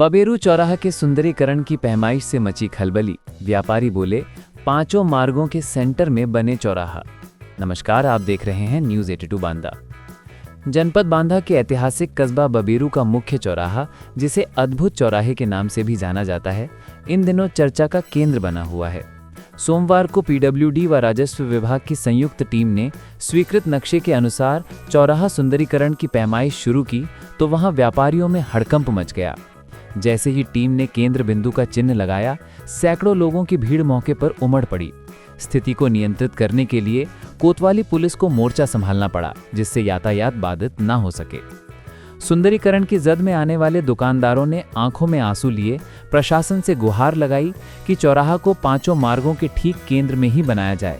बबेरू चौराहा के सुंदरीकरण की पैमाइश से मची खलबली। व्यापारी बोले, 5 मार्गों के सेंटर में बने चौराहा। नमस्कार, आप देख रहे हैं न्यूज़ 82 बांदा। जनपद बांदा के ऐतिहासिक कस्बा बबेरू का मुख्य चौराहा, जिसे अद्भुत चौराहे के नाम से भी जाना जाता है, इन दिनों चर्चा का केंद्र बना हुआ है। सोमवार को पीडब्ल्यूडी व राजस्व विभाग की संयुक्त टीम ने स्वीकृत नक्शे के अनुसार चौराहा सुंदरीकरण की पैमाइश शुरू की तो वहां व्यापारियों में हड़कंप मच गया। जैसे ही टीम ने केंद्र बिंदु का चिन्ह लगाया, सैकड़ों लोगों की भीड़ मौके पर उमड़ पड़ी। स्थिति को नियंत्रित करने के लिए कोतवाली पुलिस को मोर्चा संभालना पड़ा, जिससे यातायात बाधित न हो सके। सुंदरीकरण की जद में आने वाले दुकानदारों ने आंखों में आंसू लिए प्रशासन से गुहार लगाई कि चौराहा को 5 मार्गों के ठीक केंद्र में ही बनाया जाए।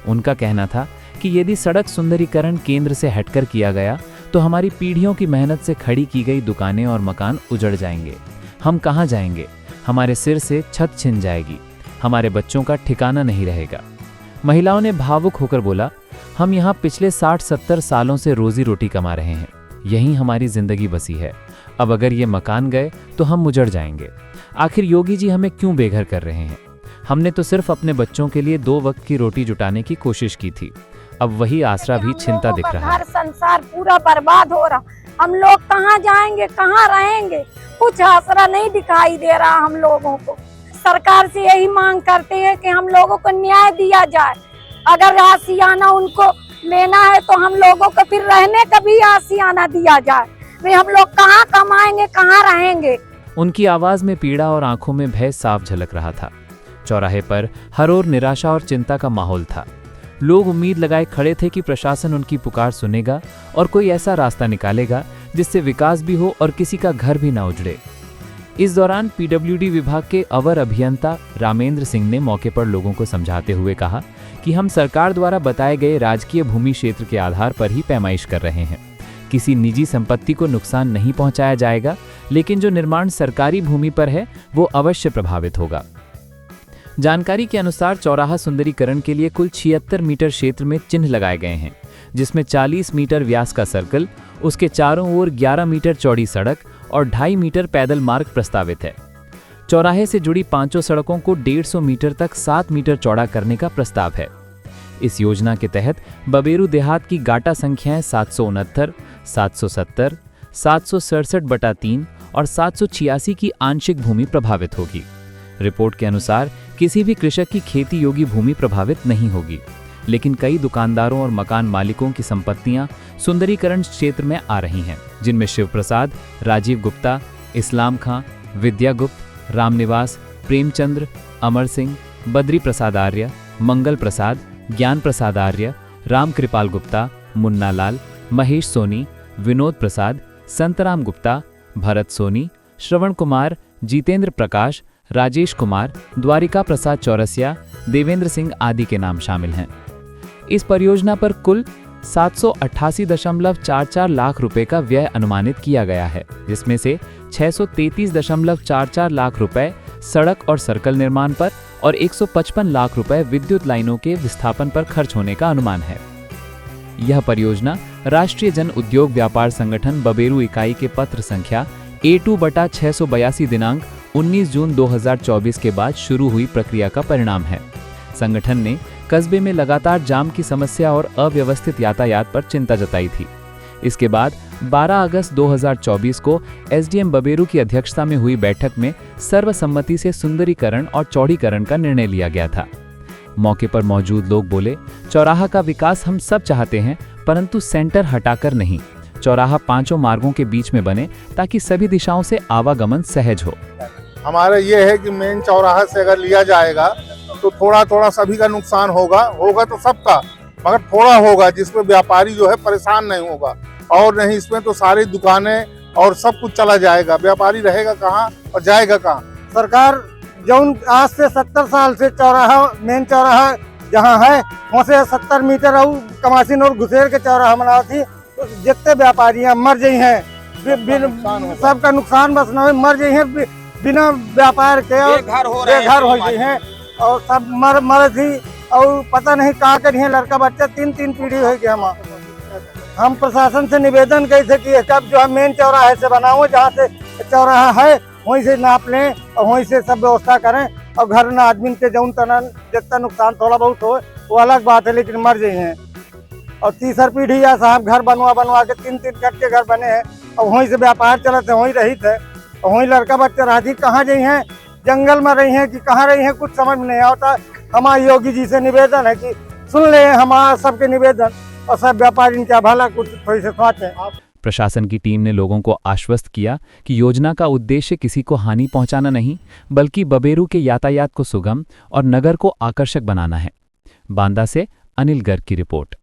उनका कहना था कि यदि सड़क सुंदरीकरण केंद्र से हटकर किया गया तो हमारी पीढ़ियों की मेहनत से खड़ी की गई दुकानें और मकान उजड़ जाएंगे। हम कहाँ जाएंगे? हमारे सिर से छत छिन जाएगी। हमारे बच्चों का ठिकाना नहीं रहेगा। महिलाओं ने भावुक होकर बोला, हम यहाँ पिछले 60-70 सालों से रोजी रोटी कमा रहे हैं, यहीं हमारी जिंदगी बसी है। अब अगर ये मकान गए तो हम उजड़ जाएंगे। आखिर योगी जी हमें क्यों बेघर कर रहे हैं? हमने तो सिर्फ अपने बच्चों के लिए 2 वक्त की रोटी जुटाने की कोशिश की थी। अब वही आसरा भी छिनता दिख रहा है। घर संसार पूरा बर्बाद हो रहा। हम लोग कहाँ जाएंगे, कहाँ रहेंगे? कुछ आसरा नहीं दिखाई दे रहा हम लोगों को। सरकार से यही मांग करते हैं कि हम लोगों को न्याय दिया जाए। अगर आशियाना उनको लेना है तो हम लोगों को फिर रहने का भी आशियाना दिया जाए। वे हम लोग कहाँ कमाएंगे, कहाँ रहेंगे? उनकी आवाज में पीड़ा और आंखों में भय साफ झलक रहा था। चौराहे पर हर ओर निराशा और चिंता का माहौल था। लोग उम्मीद लगाए खड़े थे कि प्रशासन उनकी पुकार सुनेगा और कोई ऐसा रास्ता निकालेगा जिससे विकास भी हो और किसी का घर भी ना उजड़े। इस दौरान पीडब्ल्यूडी विभाग के अवर अभियंता रामेंद्र सिंह ने मौके पर लोगों को समझाते हुए कहा कि हम सरकार द्वारा बताए गए राजकीय भूमि क्षेत्र के आधार पर ही पैमाइश कर रहे हैं। किसी निजी संपत्ति को नुकसान नहीं पहुंचाया जाएगा, लेकिन जो निर्माण सरकारी भूमि पर है वो अवश्य प्रभावित होगा। जानकारी के अनुसार चौराहा सुंदरीकरण के लिए कुल 76 मीटर क्षेत्र में चिन्ह लगाए गए हैं, जिसमें 40 मीटर व्यास का सर्कल, उसके चारों ओर 11 मीटर चौड़ी सड़क और 2.5 मीटर पैदल मार्ग प्रस्तावित है। चौराहे से जुड़ी 5 सड़कों को 150 मीटर तक 7 मीटर चौड़ा करने का प्रस्ताव है। इस योजना के तहत बबेरू देहात की गाटा संख्याएं 769, 770, 767/3 और 786 की आंशिक भूमि प्रभावित होगी। रिपोर्ट के अनुसार किसी भी कृषक की खेती योग्य भूमि प्रभावित नहीं होगी, लेकिन कई दुकानदारों और मकान मालिकों की संपत्तियां सुंदरीकरण क्षेत्र में आ रही हैं, जिनमें शिव प्रसाद, राजीव गुप्ता, इस्लाम खां, विद्या गुप्त, रामनिवास, प्रेमचंद्र, अमर सिंह, बद्री प्रसाद आर्य, मंगल प्रसाद, ज्ञान प्रसाद आर्य, राम कृपाल गुप्ता, मुन्ना लाल, महेश सोनी, विनोद प्रसाद, संतराम गुप्ता, भरत सोनी, श्रवण कुमार, जितेंद्र प्रकाश, राजेश कुमार, द्वारिका प्रसाद चौरसिया, देवेंद्र सिंह आदि के नाम शामिल हैं। इस परियोजना पर कुल 788.44 लाख रुपए का व्यय अनुमानित किया गया है, जिसमें से 633.44 लाख रुपए सड़क और सर्कल निर्माण पर और 155 लाख रुपए विद्युत लाइनों के विस्थापन पर खर्च होने का अनुमान है। यह परियोजना राष्ट्रीय जन उद्योग व्यापार संगठन बबेरू इकाई के पत्र संख्या A2/682 दिनांक 19 जून 2024 के बाद शुरू हुई प्रक्रिया का परिणाम है। संगठन ने कस्बे में लगातार जाम की समस्या और अव्यवस्थित यातायात पर चिंता जताई थी। इसके बाद 12 अगस्त 2024 को एसडीएम बबेरू की अध्यक्षता में हुई बैठक में सर्वसम्मति से सुंदरीकरण और चौड़ीकरण का निर्णय लिया गया था। मौके पर मौजूद लोग बोले, चौराहा का विकास हम सब चाहते हैं, परंतु सेंटर हटाकर नहीं। चौराहा 5 मार्गों के बीच में बने ताकि सभी दिशाओं से आवागमन सहज हो। हमारा ये है कि मेन चौराहा से अगर लिया जाएगा तो थोड़ा थोड़ा सभी का नुकसान होगा तो सबका, मगर थोड़ा होगा जिसमें व्यापारी जो है परेशान नहीं होगा, और नहीं इसमें तो सारी दुकानें और सब कुछ चला जाएगा। व्यापारी रहेगा कहाँ और जाएगा कहाँ? सरकार जो आज से 70 साल से चौराहा, मेन चौराहा जहाँ है वहाँ से 70 मीटर और कमासीन और घुसेर के चौराहा बना थी, तो जितने व्यापारियाँ मर गई हैं, सबका नुकसान बस न मर गई हैं, बिना व्यापार के बेघर हो गई हैं और सब मर थी और पता नहीं कहाँ करी है। लड़का बच्चा 3 पीढ़ी हो गया। हम प्रशासन से निवेदन कैसे किए, कब जो है मेन चौराहे से बनाओ, जहाँ से चौराहा है वहीं से नाप लें और वहीं से सब व्यवस्था करें। और घर न आदमी के जौन तना जितना नुकसान थोड़ा बहुत हो वो अलग बात है, लेकिन मर जाए हैं। और तीसर पीढ़ी या साहब घर बनवा के 3-3 कट के घर बने हैं और वहीं से व्यापार चलते वहीं रही थे और वहीं लड़का बच्चा रहती। कहाँ गई हैं, जंगल में रही हैं कि कहाँ रही हैं, कुछ समझ में नहीं आता। हमारे योगी जी से निवेदन है कि सुन ले हमारा सबके निवेदन और सब व्यापारी इनका भला कुछ थोड़ी से सोचें। प्रशासन की टीम ने लोगों को आश्वस्त किया कि योजना का उद्देश्य किसी को हानि पहुंचाना नहीं, बल्कि बबेरू के यातायात को सुगम और नगर को आकर्षक बनाना है। बांदा से अनिल गर्ग की रिपोर्ट।